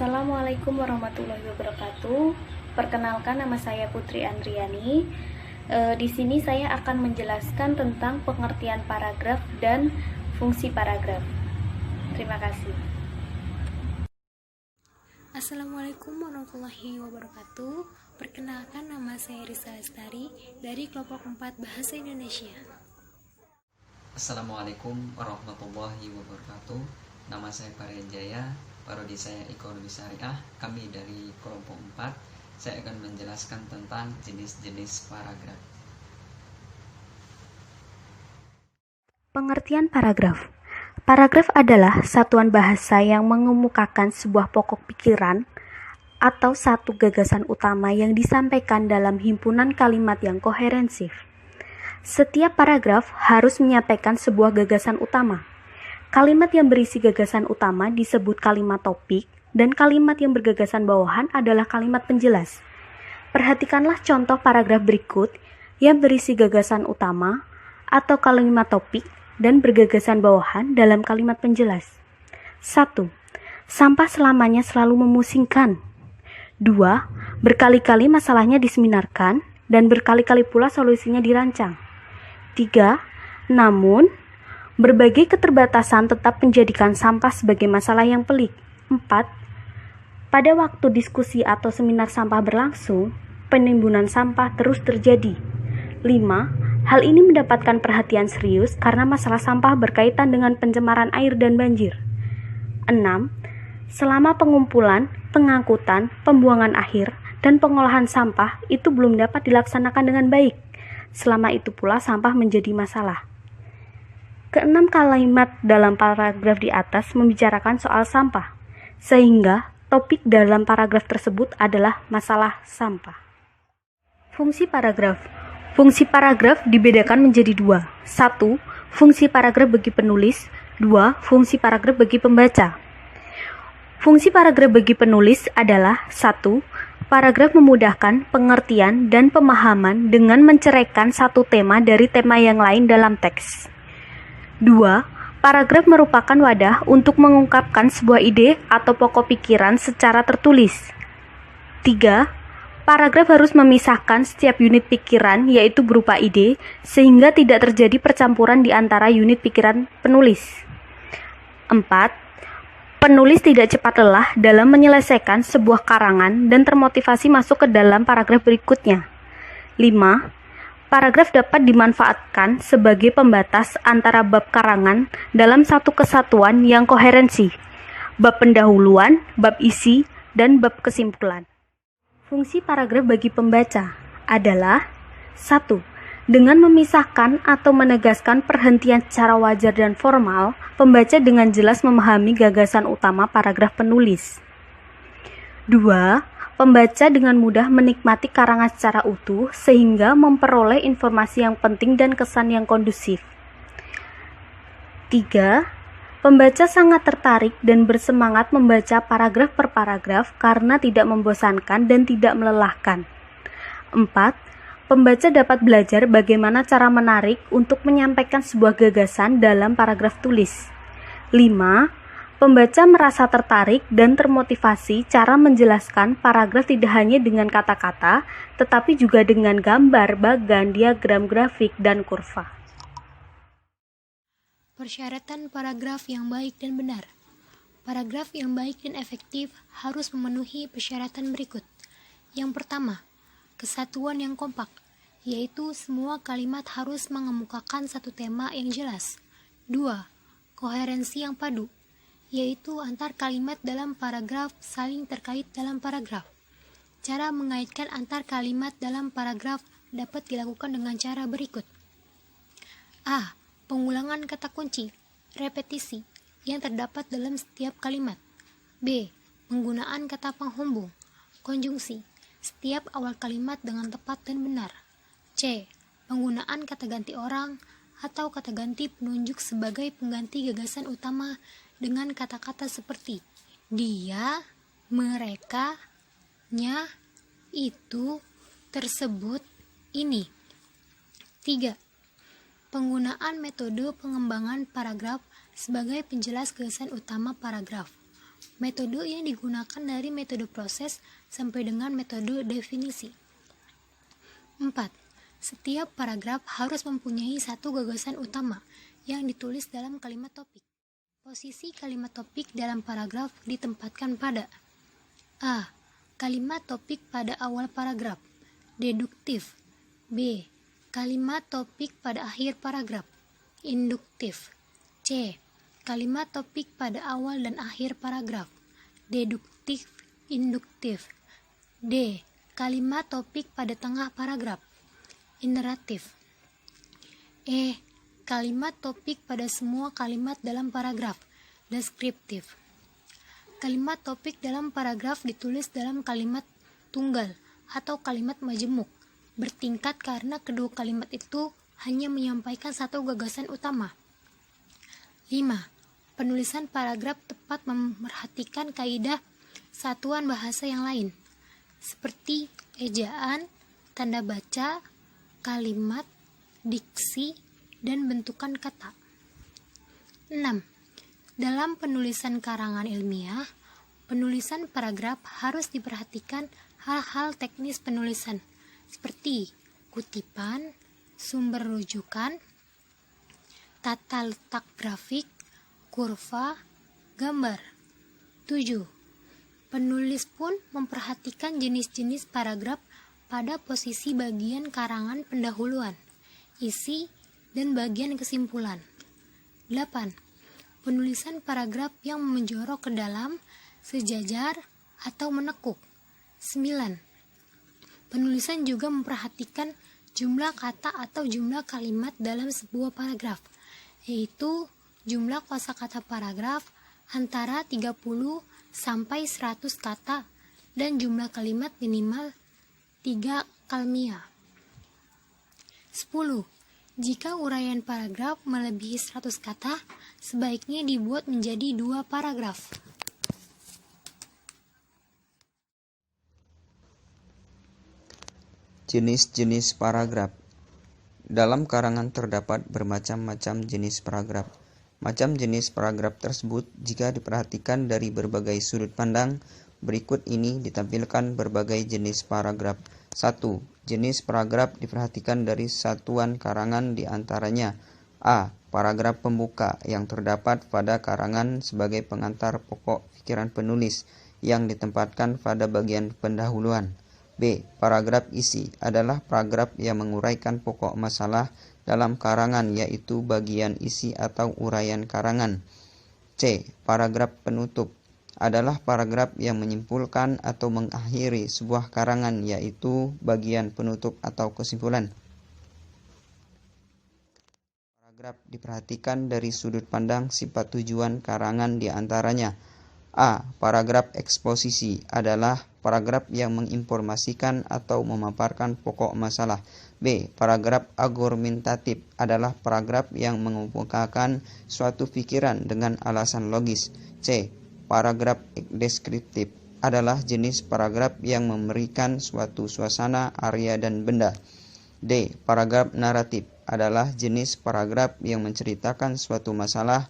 Assalamualaikum warahmatullahi wabarakatuh. Perkenalkan, nama saya Putri Andriani. Di sini saya akan menjelaskan tentang pengertian paragraf dan fungsi paragraf. Terima kasih. Assalamualaikum warahmatullahi wabarakatuh. Perkenalkan, nama saya Risa Lestari dari kelompok 4 Bahasa Indonesia. Assalamualaikum warahmatullahi wabarakatuh. Nama saya Parian Jaya, prodi saya Ekonomi Syariah. Kami dari kelompok 4. Saya akan menjelaskan tentang jenis-jenis paragraf. Pengertian paragraf. Paragraf adalah satuan bahasa yang mengemukakan sebuah pokok pikiran atau satu gagasan utama yang disampaikan dalam himpunan kalimat yang koherensif. Setiap paragraf harus menyampaikan sebuah gagasan utama. Kalimat yang berisi gagasan utama disebut kalimat topik, dan kalimat yang bergagasan bawahan adalah kalimat penjelas. Perhatikanlah contoh paragraf berikut yang berisi gagasan utama atau kalimat topik dan bergagasan bawahan dalam kalimat penjelas. 1. Sampah selamanya selalu memusingkan. 2. Berkali-kali masalahnya diseminarkan dan berkali-kali pula solusinya dirancang. 3. Namun, berbagai keterbatasan tetap menjadikan sampah sebagai masalah yang pelik. 4. Pada waktu diskusi atau seminar sampah berlangsung, penimbunan sampah terus terjadi. 5. Hal ini mendapatkan perhatian serius karena masalah sampah berkaitan dengan pencemaran air dan banjir. 6. Selama pengumpulan, pengangkutan, pembuangan akhir, dan pengolahan sampah itu belum dapat dilaksanakan dengan baik. Selama itu pula sampah menjadi masalah. Keenam kalimat dalam paragraf di atas membicarakan soal sampah, sehingga topik dalam paragraf tersebut adalah masalah sampah. Fungsi paragraf. Fungsi paragraf dibedakan menjadi 2. 1. Fungsi paragraf bagi penulis. 2. Fungsi paragraf bagi pembaca. Fungsi paragraf bagi penulis adalah 1. Paragraf memudahkan pengertian dan pemahaman dengan menceraikan satu tema dari tema yang lain dalam teks. 2. Paragraf merupakan wadah untuk mengungkapkan sebuah ide atau pokok pikiran secara tertulis. 3. Paragraf harus memisahkan setiap unit pikiran, yaitu berupa ide, sehingga tidak terjadi percampuran di antara unit pikiran penulis. 4. Penulis tidak cepat lelah dalam menyelesaikan sebuah karangan dan termotivasi masuk ke dalam paragraf berikutnya. 5. Paragraf dapat dimanfaatkan sebagai pembatas antara bab karangan dalam satu kesatuan yang koherensi, bab pendahuluan, bab isi, dan bab kesimpulan. Fungsi paragraf bagi pembaca adalah 1. Dengan memisahkan atau menegaskan perhentian secara wajar dan formal, pembaca dengan jelas memahami gagasan utama paragraf penulis. 2. Pembaca dengan mudah menikmati karangan secara utuh sehingga memperoleh informasi yang penting dan kesan yang kondusif. 3. Pembaca sangat tertarik dan bersemangat membaca paragraf per paragraf karena tidak membosankan dan tidak melelahkan. 4. Pembaca dapat belajar bagaimana cara menarik untuk menyampaikan sebuah gagasan dalam paragraf tulis. 5. Pembaca merasa tertarik dan termotivasi cara menjelaskan paragraf tidak hanya dengan kata-kata, tetapi juga dengan gambar, bagan, diagram, grafik, dan kurva. Persyaratan paragraf yang baik dan benar. Paragraf yang baik dan efektif harus memenuhi persyaratan berikut. Yang pertama, kesatuan yang kompak, yaitu semua kalimat harus mengemukakan satu tema yang jelas. 2. Koherensi yang padu, yaitu antar kalimat dalam paragraf saling terkait dalam paragraf. Cara mengaitkan antar kalimat dalam paragraf dapat dilakukan dengan cara berikut. A. Pengulangan kata kunci, repetisi, yang terdapat dalam setiap kalimat. B. Penggunaan kata penghubung, konjungsi, setiap awal kalimat dengan tepat dan benar. C. Penggunaan kata ganti orang atau kata ganti penunjuk sebagai pengganti gagasan utama dengan kata-kata seperti dia, mereka, nya, itu, tersebut, ini. 3. Penggunaan metode pengembangan paragraf sebagai penjelas gagasan utama paragraf. Metode yang digunakan dari metode proses sampai dengan metode definisi. 4. Setiap paragraf harus mempunyai satu gagasan utama yang ditulis dalam kalimat topik. Posisi kalimat topik dalam paragraf ditempatkan pada A. Kalimat topik pada awal paragraf, deduktif. B. Kalimat topik pada akhir paragraf, induktif. C. Kalimat topik pada awal dan akhir paragraf, deduktif, induktif. D. Kalimat topik pada tengah paragraf, iteratif. E. Kalimat topik pada semua kalimat dalam paragraf, deskriptif. Kalimat topik dalam paragraf ditulis dalam kalimat tunggal atau kalimat majemuk, bertingkat karena kedua kalimat itu hanya menyampaikan satu gagasan utama. 5. Penulisan paragraf tepat memerhatikan kaidah satuan bahasa yang lain, seperti ejaan, tanda baca, kalimat, diksi, dan bentukan kata. 6. Dalam penulisan karangan ilmiah, penulisan paragraf harus diperhatikan hal-hal teknis penulisan, seperti kutipan, sumber rujukan, tata letak grafik, kurva, gambar. 7. Penulis pun memperhatikan jenis-jenis paragraf pada posisi bagian karangan pendahuluan, isi, dan bagian kesimpulan. 8. Penulisan paragraf yang menjorok ke dalam, sejajar, atau menekuk. 9. Penulisan juga memperhatikan jumlah kata atau jumlah kalimat dalam sebuah paragraf, yaitu jumlah kosakata paragraf antara 30 sampai 100 kata dan jumlah kalimat minimal 3 kalmiah. 10. Jika uraian paragraf melebihi 100 kata, sebaiknya dibuat menjadi 2 paragraf. Jenis-jenis paragraf. Dalam karangan terdapat bermacam-macam jenis paragraf. Macam jenis paragraf tersebut jika diperhatikan dari berbagai sudut pandang, berikut ini ditampilkan berbagai jenis paragraf. 1. Jenis paragraf diperhatikan dari satuan karangan di antaranya A. Paragraf pembuka yang terdapat pada karangan sebagai pengantar pokok pikiran penulis yang ditempatkan pada bagian pendahuluan. B. Paragraf isi adalah paragraf yang menguraikan pokok masalah dalam karangan, yaitu bagian isi atau uraian karangan. C. Paragraf penutup adalah paragraf yang menyimpulkan atau mengakhiri sebuah karangan, yaitu bagian penutup atau kesimpulan. Paragraf diperhatikan dari sudut pandang sifat tujuan karangan di antaranya. A. Paragraf eksposisi adalah paragraf yang menginformasikan atau memaparkan pokok masalah. B. Paragraf argumentatif adalah paragraf yang mengemukakan suatu pikiran dengan alasan logis. C. Paragraf deskriptif adalah jenis paragraf yang memberikan suatu suasana, area, dan benda. D. Paragraf naratif adalah jenis paragraf yang menceritakan suatu masalah.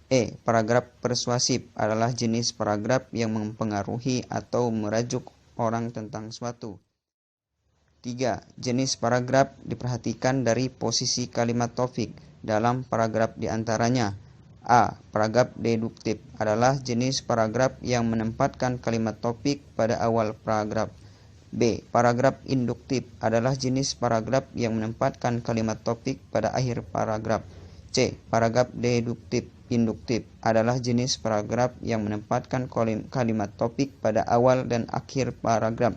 E. Paragraf persuasif adalah jenis paragraf yang mempengaruhi atau merajuk orang tentang suatu. 3. Jenis paragraf diperhatikan dari posisi kalimat topik dalam paragraf di antaranya. A. Paragraf deduktif adalah jenis paragraf yang menempatkan kalimat topik pada awal paragraf. B. Paragraf induktif adalah jenis paragraf yang menempatkan kalimat topik pada akhir paragraf. C. Paragraf deduktif induktif adalah jenis paragraf yang menempatkan kalimat topik pada awal dan akhir paragraf.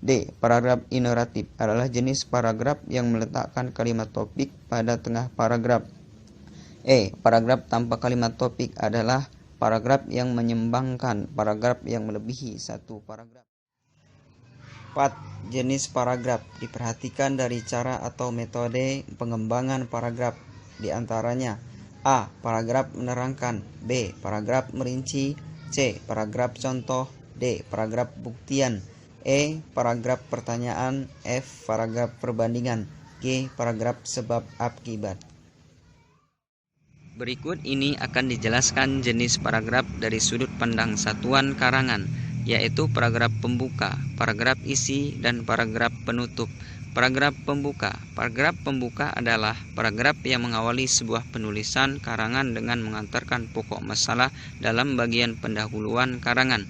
D. Paragraf iteratif adalah jenis paragraf yang meletakkan kalimat topik pada tengah paragraf. E. Paragraf tanpa kalimat topik adalah paragraf yang menyeimbangkan paragraf yang melebihi satu paragraf. 4. Jenis paragraf diperhatikan dari cara atau metode pengembangan paragraf di antaranya. A. Paragraf menerangkan. B. Paragraf merinci. C. Paragraf contoh. D. Paragraf buktian. E. Paragraf pertanyaan. F. Paragraf perbandingan. G. Paragraf sebab akibat. Berikut ini akan dijelaskan jenis paragraf dari sudut pandang satuan karangan, yaitu paragraf pembuka, paragraf isi, dan paragraf penutup. Paragraf pembuka. Paragraf pembuka adalah paragraf yang mengawali sebuah penulisan karangan dengan mengantarkan pokok masalah dalam bagian pendahuluan karangan.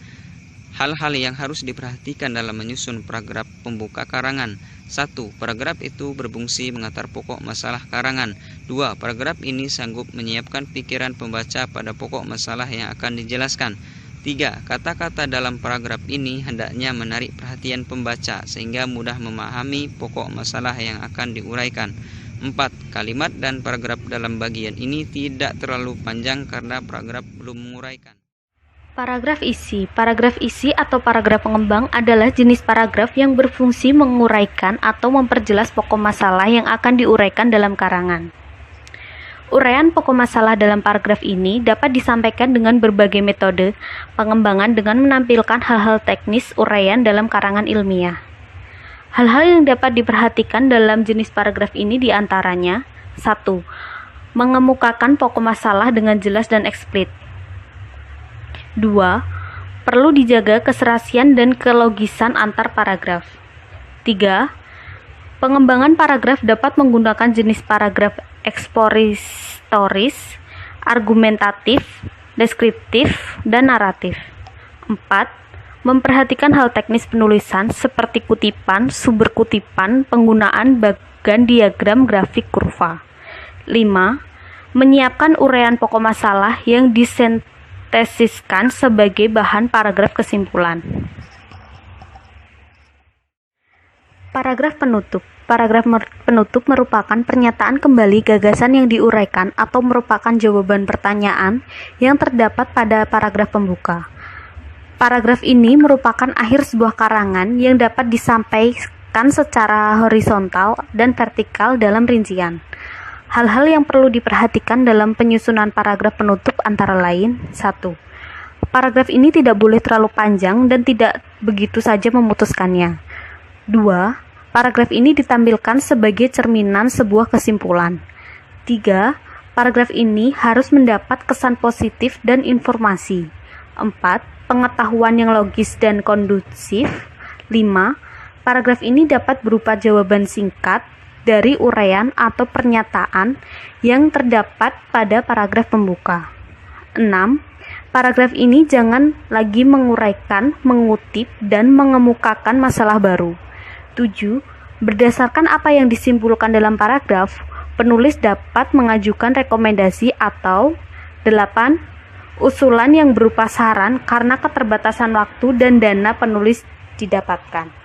Hal-hal yang harus diperhatikan dalam menyusun paragraf pembuka karangan. 1. Paragraf itu berfungsi mengantar pokok masalah karangan. 2. Paragraf ini sanggup menyiapkan pikiran pembaca pada pokok masalah yang akan dijelaskan. 3. Kata-kata dalam paragraf ini hendaknya menarik perhatian pembaca sehingga mudah memahami pokok masalah yang akan diuraikan. 4. Kalimat dan paragraf dalam bagian ini tidak terlalu panjang karena paragraf belum menguraikan. Paragraf isi. Paragraf isi atau paragraf pengembang adalah jenis paragraf yang berfungsi menguraikan atau memperjelas pokok masalah yang akan diuraikan dalam karangan. Uraian pokok masalah dalam paragraf ini dapat disampaikan dengan berbagai metode pengembangan dengan menampilkan hal-hal teknis uraian dalam karangan ilmiah. Hal-hal yang dapat diperhatikan dalam jenis paragraf ini diantaranya: 1. Mengemukakan pokok masalah dengan jelas dan eksplisit. 2. Perlu dijaga keserasian dan kelogisan antar paragraf. 3. Pengembangan paragraf dapat menggunakan jenis paragraf ekspositoris, argumentatif, deskriptif, dan naratif. 4. Memperhatikan hal teknis penulisan seperti kutipan, sumber kutipan, penggunaan bagan diagram grafik kurva. 5. Menyiapkan uraian pokok masalah yang disintesiskan sebagai bahan paragraf kesimpulan. Paragraf penutup. Paragraf penutup merupakan pernyataan kembali gagasan yang diuraikan atau merupakan jawaban pertanyaan yang terdapat pada paragraf pembuka. Paragraf ini merupakan akhir sebuah karangan yang dapat disampaikan secara horizontal dan vertikal dalam rincian. Hal-hal yang perlu diperhatikan dalam penyusunan paragraf penutup antara lain: 1. Paragraf ini tidak boleh terlalu panjang dan tidak begitu saja memutuskannya. 2. Paragraf ini ditampilkan sebagai cerminan sebuah kesimpulan. 3. Paragraf ini harus mendapat kesan positif dan informasi. 4. Pengetahuan yang logis dan kondusif. 5. Paragraf ini dapat berupa jawaban singkat dari uraian atau pernyataan yang terdapat pada paragraf pembuka. 6. Paragraf ini jangan lagi menguraikan, mengutip, dan mengemukakan masalah baru. 7. Berdasarkan apa yang disimpulkan dalam paragraf, penulis dapat mengajukan rekomendasi atau 8. Usulan yang berupa saran karena keterbatasan waktu dan dana penulis didapatkan.